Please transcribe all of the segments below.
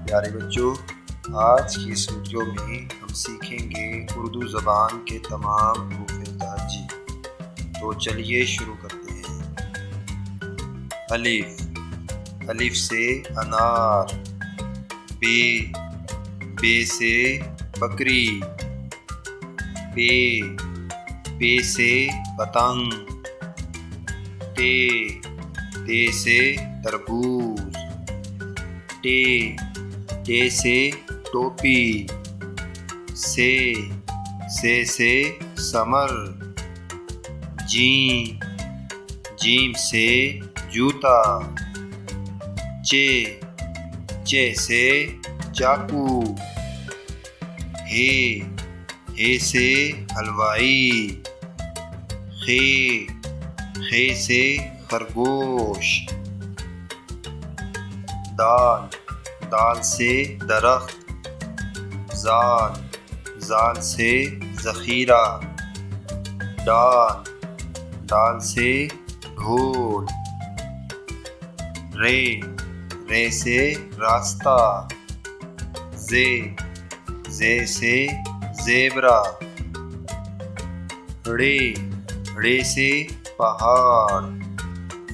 پیارے بچوں، آج کی اس ویڈیو میں ہم سیکھیں گے اردو زبان کے تمام حروف تہجی۔ تو چلیے شروع کرتے ہیں۔ الف، الف سے انار۔ بے، بے سے بکری۔ پے، پے سے پتنگ۔ تے، تے سے تربوز۔ ٹے، ٹے سے ٹوپی۔ سے سمر۔ جیم، جیم سے جوتا۔ چے سے چاقو۔ ہے سے حلوائی۔ خے سے خرگوش۔ دال سے درخت۔ زال سے ذخیرہ۔ ڈال سے ڈھول۔ رے سے راستہ۔ زے سے زیبرا۔ ڑے سے پہاڑ۔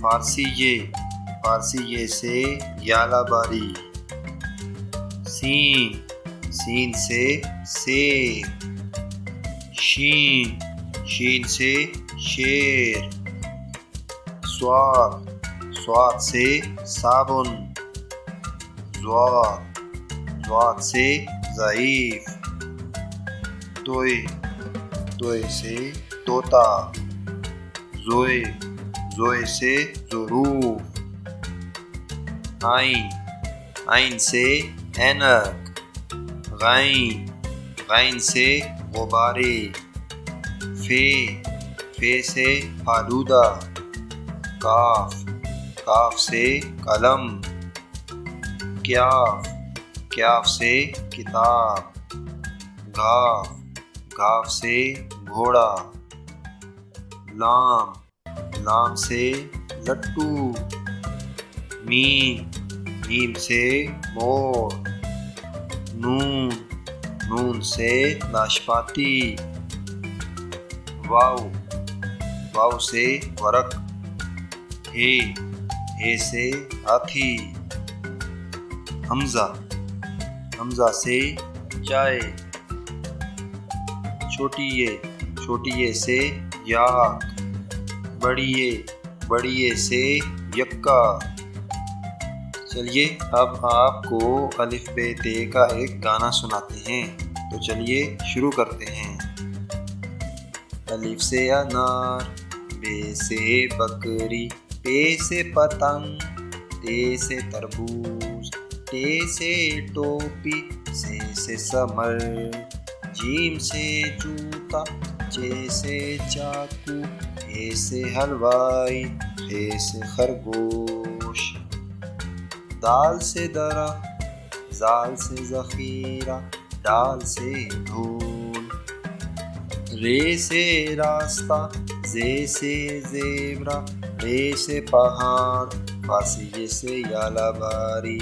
فارسی یہ سے یالہ باری۔ سین سے سیب۔ شین سے شیر۔ صاد سے صابن۔ ضاد سے ضعیف۔ توئے سے طوطا۔ زوئے سے ظروف۔ عین سے اینک۔ غین سے غبارے۔ فے سے فالودہ۔ کاف سے قلم۔ کیاف سے کتاب۔ گھاف سے گھوڑا۔ لام سے لٹو۔ میم سے مور۔ نون سے ناشپاتی۔ واو سے ورق۔ ہے سے ہاتھی۔ حمزہ سے چائے۔ چھوٹی یہ سے یاک۔ بڑی یہ سے یکا۔ چلیے اب آپ کو الف بے تے کا ایک گانا سناتے ہیں، تو چلیے شروع کرتے ہیں۔ الف سے انار، بے سے بکری، پے سے پتنگ، تے سے تربوز، ٹے سے ٹوپی، سے سمر، جیم سے جوتا، چے سے چاقو، ہے سے حلوائی، خے سے خرگوش، دال سے درخت، زال سے ذخیرہ، ڈال سے ڈھول، رے سے راستہ، زے سے زیبرا، رے سے پہاڑ، فارسی سے یالہ باری،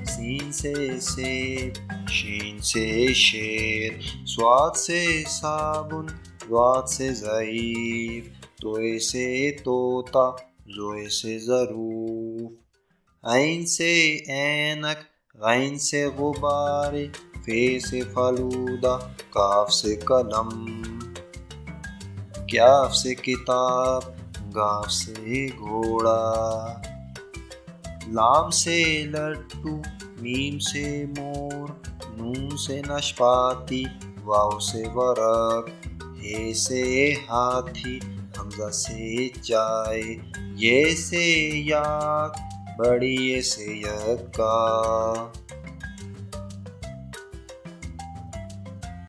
سین سے سیب، شین سے شیر، صاد سے صابن، ضاد سے ضعیف، توئے سے طوطا، زوئے سے ظروف، عین سے اینک، غین سے غبارے، فے سے فالودہ، کاف سے قلم، کیاف سے کتاب، گاف سے گھوڑا، لام سے لٹو، میم سے مور، نون سے ناشپاتی، واو سے ورق، ہے سے ہاتھی، حمزہ سے چائے، یہ سے یاک، بڑی یہ سے یکا۔